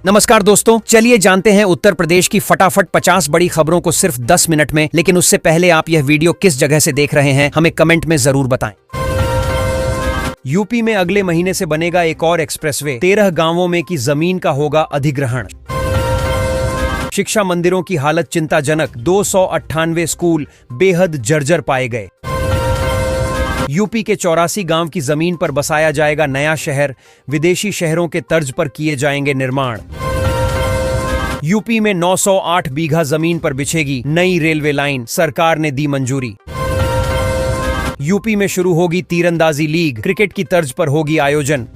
नमस्कार दोस्तों, चलिए जानते हैं उत्तर प्रदेश की फटाफट 50 बड़ी खबरों को सिर्फ 10 मिनट में। लेकिन उससे पहले आप यह वीडियो किस जगह से देख रहे हैं हमें कमेंट में जरूर बताएं। यूपी में अगले महीने से बनेगा एक और एक्सप्रेसवे, 13 गांवों में की जमीन का होगा अधिग्रहण। शिक्षा मंदिरों की हालत चिंताजनक, 298 स्कूल बेहद जर्जर पाए गए। यूपी के 84 गांव की जमीन पर बसाया जाएगा नया शहर, विदेशी शहरों के तर्ज पर किए जाएंगे निर्माण। यूपी में 908 बीघा जमीन पर बिछेगी नई रेलवे लाइन, सरकार ने दी मंजूरी। यूपी में शुरू होगी तीरंदाजी लीग, क्रिकेट की तर्ज पर होगी आयोजन।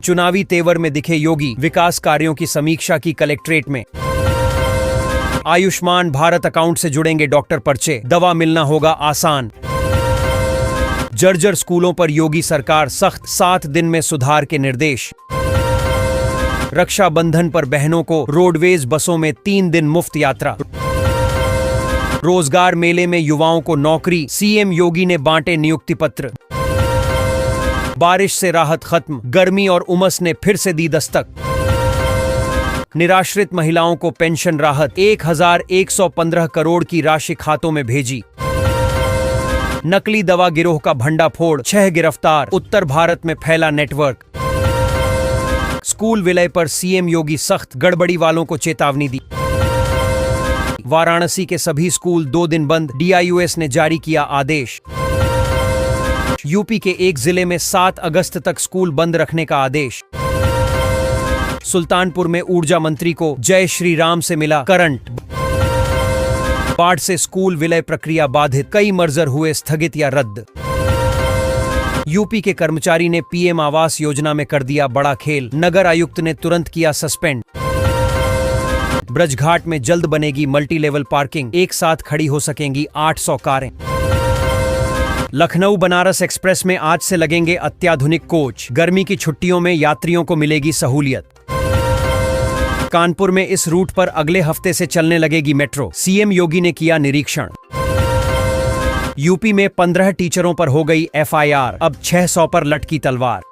चुनावी तेवर में दिखे योगी, विकास कार्यों की समीक्षा की कलेक्ट्रेट में। आयुष्मान भारत अकाउंट से जुड़ेंगे डॉक्टर पर्चे, दवा मिलना होगा आसान। जर्जर स्कूलों पर योगी सरकार सख्त, 7 दिन में सुधार के निर्देश। रक्षाबंधन पर बहनों को रोडवेज बसों में 3 दिन मुफ्त यात्रा। रोजगार मेले में युवाओं को नौकरी, सीएम योगी ने बांटे नियुक्ति पत्र। बारिश से राहत खत्म, गर्मी और उमस ने फिर से दी दस्तक। निराश्रित महिलाओं को पेंशन राहत, 1115 करोड़ की राशि खातों में भेजी। नकली दवा गिरोह का भंडाफोड़, 6 गिरफ्तार, उत्तर भारत में फैला नेटवर्क। स्कूल विलय पर सीएम योगी सख्त, गड़बड़ी वालों को चेतावनी दी। वाराणसी के सभी स्कूल 2 दिन बंद, डीआईयूएस ने जारी किया आदेश। यूपी के एक जिले में 7 अगस्त तक स्कूल बंद रखने का आदेश। सुल्तानपुर में ऊर्जा मंत्री को जय श्री राम से मिला करंट। बाढ़ से स्कूल विलय प्रक्रिया बाधित, कई मर्जर हुए स्थगित या रद्द। यूपी के कर्मचारी ने पीएम आवास योजना में कर दिया बड़ा खेल, नगर आयुक्त ने तुरंत किया सस्पेंड। ब्रजघाट में जल्द बनेगी मल्टी लेवल पार्किंग, एक साथ खड़ी हो सकेंगी 800 कारें। लखनऊ बनारस एक्सप्रेस में आज से लगेंगे अत्याधुनिक कोच, गर्मी की छुट्टियों में यात्रियों को मिलेगी सहूलियत। कानपुर में इस रूट पर अगले हफ्ते से चलने लगेगी मेट्रो, सीएम योगी ने किया निरीक्षण। यूपी में 15 टीचरों पर हो गई एफआईआर, अब 600 पर लटकी तलवार।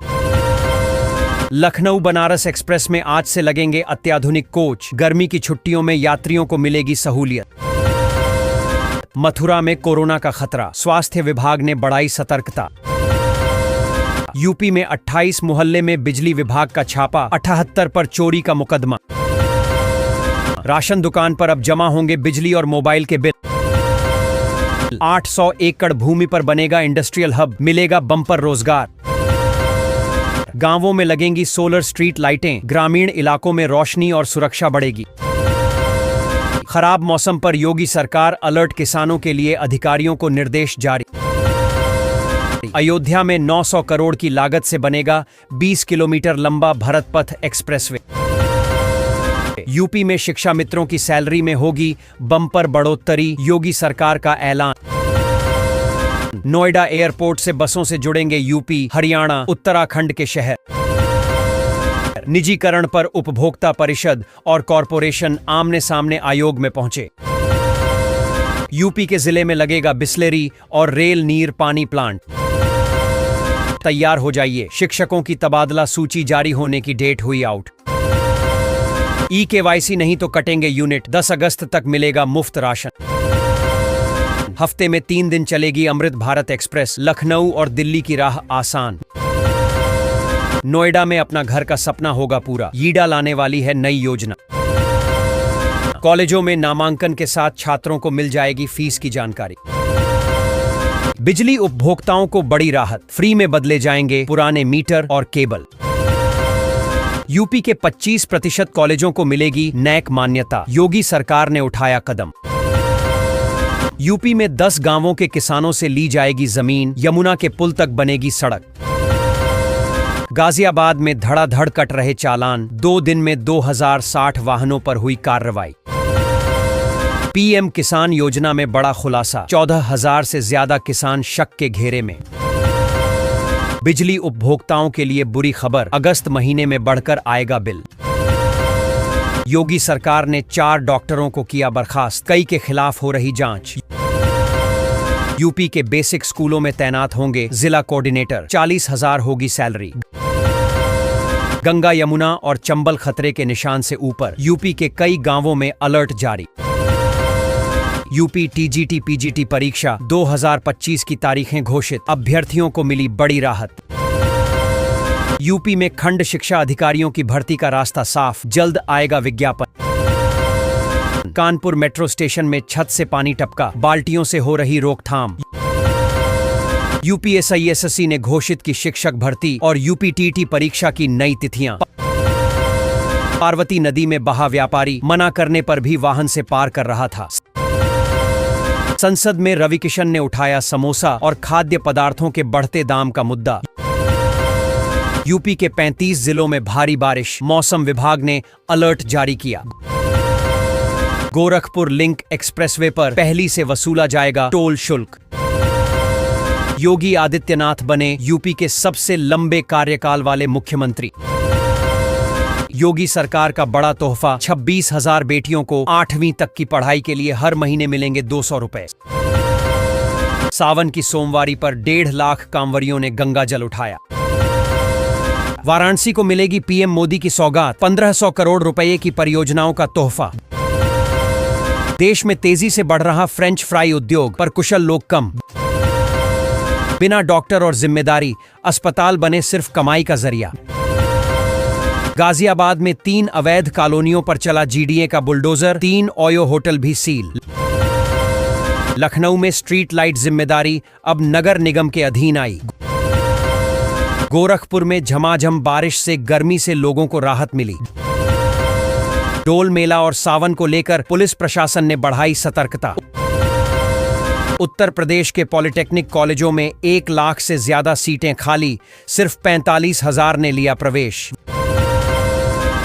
लखनऊ बनारस एक्सप्रेस में आज से लगेंगे अत्याधुनिक कोच, गर्मी की छुट्टियों में यात्रियों को मिलेगी सहूलियत। मथुरा में कोरोना का खतरा, स्वास्थ्य विभाग ने बढ़ाई सतर्कता। यूपी में 28 मोहल्ले में बिजली विभाग का छापा, 78 पर चोरी का मुकदमा। राशन दुकान पर अब जमा होंगे बिजली और मोबाइल के बिल। 800 एकड़ भूमि पर बनेगा इंडस्ट्रियल हब, मिलेगा बम्पर रोजगार। गांवों में लगेंगी सोलर स्ट्रीट लाइटें, ग्रामीण इलाकों में रोशनी और सुरक्षा बढ़ेगी। खराब मौसम पर योगी सरकार अलर्ट, किसानों के लिए अधिकारियों को निर्देश जारी। अयोध्या में 900 करोड़ की लागत से बनेगा 20 किलोमीटर लंबा भरत पथ एक्सप्रेसवे। यूपी में शिक्षा मित्रों की सैलरी में होगी बम्पर बढ़ोतरी, योगी सरकार का ऐलान। नोएडा एयरपोर्ट से बसों से जुड़ेंगे यूपी, हरियाणा, उत्तराखंड के शहर। निजीकरण पर उपभोक्ता परिषद और कॉरपोरेशन आमने सामने आयोग में पहुंचे। यूपी के जिले में लगेगा बिस्लेरी और रेल नीर पानी प्लांट। तैयार हो जाइए, शिक्षकों की तबादला सूची जारी होने की डेट हुई आउट। ई-केवाईसी नहीं तो कटेंगे यूनिट, 10 अगस्त तक मिलेगा मुफ्त राशन। हफ्ते में 3 दिन चलेगी अमृत भारत एक्सप्रेस, लखनऊ और दिल्ली की राह आसान। नोएडा में अपना घर का सपना होगा पूरा, यीडा लाने वाली है नई योजना। कॉलेजों में नामांकन के साथ छात्रों को मिल जाएगी फीस की जानकारी। बिजली उपभोक्ताओं को बड़ी राहत, फ्री में बदले जाएंगे पुराने मीटर और केबल। यूपी के 25% कॉलेजों को मिलेगी नैक मान्यता, योगी सरकार ने उठाया कदम। यूपी में 10 गांवों के किसानों से ली जाएगी जमीन, यमुना के पुल तक बनेगी सड़क। गाजियाबाद में धड़ाधड़ कट रहे चालान, 2 दिन में 2060 वाहनों पर हुई कार्रवाई। पीएम किसान योजना में बड़ा खुलासा, 14,000 से ज्यादा किसान शक के घेरे में। बिजली उपभोक्ताओं के लिए बुरी खबर, अगस्त महीने में बढ़कर आएगा बिल। योगी सरकार ने 4 डॉक्टरों को किया बर्खास्त, कई के खिलाफ हो रही जांच। यूपी के बेसिक स्कूलों में तैनात होंगे जिला कोऑर्डिनेटर, 40,000 होगी सैलरी। गंगा, यमुना और चंबल खतरे के निशान से ऊपर। यूपी के कई गांवों में अलर्ट जारी। यूपी टीजीटी पीजीटी परीक्षा 2025 की तारीखें घोषित, अभ्यर्थियों को मिली बड़ी राहत। यूपी में खंड शिक्षा अधिकारियों की भर्ती का रास्ता साफ, जल्द आएगा विज्ञापन। कानपुर मेट्रो स्टेशन में छत से पानी टपका, बाल्टियों से हो रही रोकथाम। यूपीएससी ने घोषित की शिक्षक भर्ती और यूपीटीटी परीक्षा की नई तिथियां। पार्वती नदी में बहा व्यापारी, मना करने पर भी वाहन से पार कर रहा था। संसद में रवि किशन ने उठाया समोसा और खाद्य पदार्थों के बढ़ते दाम का मुद्दा। यूपी के 35 जिलों में भारी बारिश, मौसम विभाग ने अलर्ट जारी किया। गोरखपुर लिंक एक्सप्रेसवे पर पहली से वसूला जाएगा टोल शुल्क। योगी आदित्यनाथ बने यूपी के सबसे लंबे कार्यकाल वाले मुख्यमंत्री। योगी सरकार का बड़ा तोहफा, 26,000 बेटियों को 8वीं तक की पढ़ाई के लिए हर महीने मिलेंगे 200 रुपए। सावन की सोमवारी पर 1.5 लाख कांवरियों ने गंगा जल उठाया। वाराणसी को मिलेगी पीएम मोदी की सौगात, 1500 करोड़ रुपए की परियोजनाओं का तोहफा। देश में तेजी से बढ़ रहा फ्रेंच फ्राई उद्योग, पर कुशल लोग कम। बिना डॉक्टर और जिम्मेदारी, अस्पताल बने सिर्फ कमाई का जरिया। गाजियाबाद में 3 अवैध कॉलोनियों पर चला जीडीए का बुलडोजर, 3 ओयो होटल भी सील। लखनऊ में स्ट्रीट लाइट जिम्मेदारी अब नगर निगम के अधीन आई। गोरखपुर में झमाझम बारिश से गर्मी से लोगों को राहत मिली। डोल मेला और सावन को लेकर पुलिस प्रशासन ने बढ़ाई सतर्कता। उत्तर प्रदेश के पॉलिटेक्निक कॉलेजों में 1 लाख से ज्यादा सीटें खाली, सिर्फ 45,000 ने लिया प्रवेश।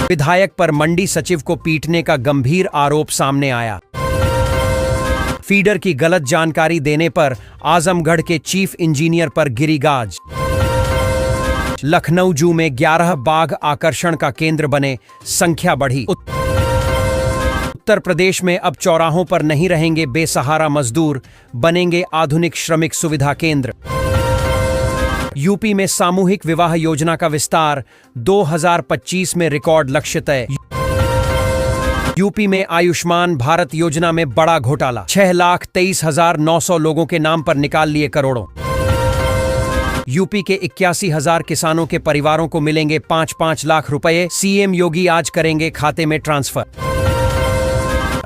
विधायक पर मंडी सचिव को पीटने का गंभीर आरोप सामने आया। फीडर की गलत जानकारी देने पर आजमगढ़ के चीफ इंजीनियर पर गिरी गाज। लखनऊ जू में 11 बाघ आकर्षण का केंद्र बने, संख्या बढ़ी। उत्तर प्रदेश में अब चौराहों पर नहीं रहेंगे बेसहारा मजदूर, बनेंगे आधुनिक श्रमिक सुविधा केंद्र। यूपी में सामूहिक विवाह योजना का विस्तार, 2025 में रिकॉर्ड लक्ष्य तय। यूपी में आयुष्मान भारत योजना में बड़ा घोटाला, 6,23,900 लोगों के नाम पर निकाल लिए करोड़ों। यूपी के 81,000 किसानों के परिवारों को मिलेंगे 5-5 लाख रुपए, सीएम योगी आज करेंगे खाते में ट्रांसफर।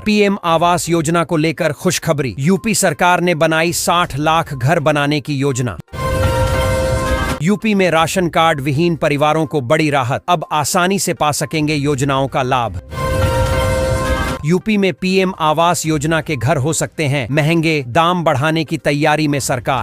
पीएम आवास योजना को लेकर खुशखबरी, यूपी सरकार ने बनाई 60 लाख घर बनाने की योजना। यूपी में राशन कार्ड विहीन परिवारों को बड़ी राहत, अब आसानी से पा सकेंगे योजनाओं का लाभ। यूपी में पीएम आवास योजना के घर हो सकते हैं महंगे, दाम बढ़ाने की तैयारी में सरकार।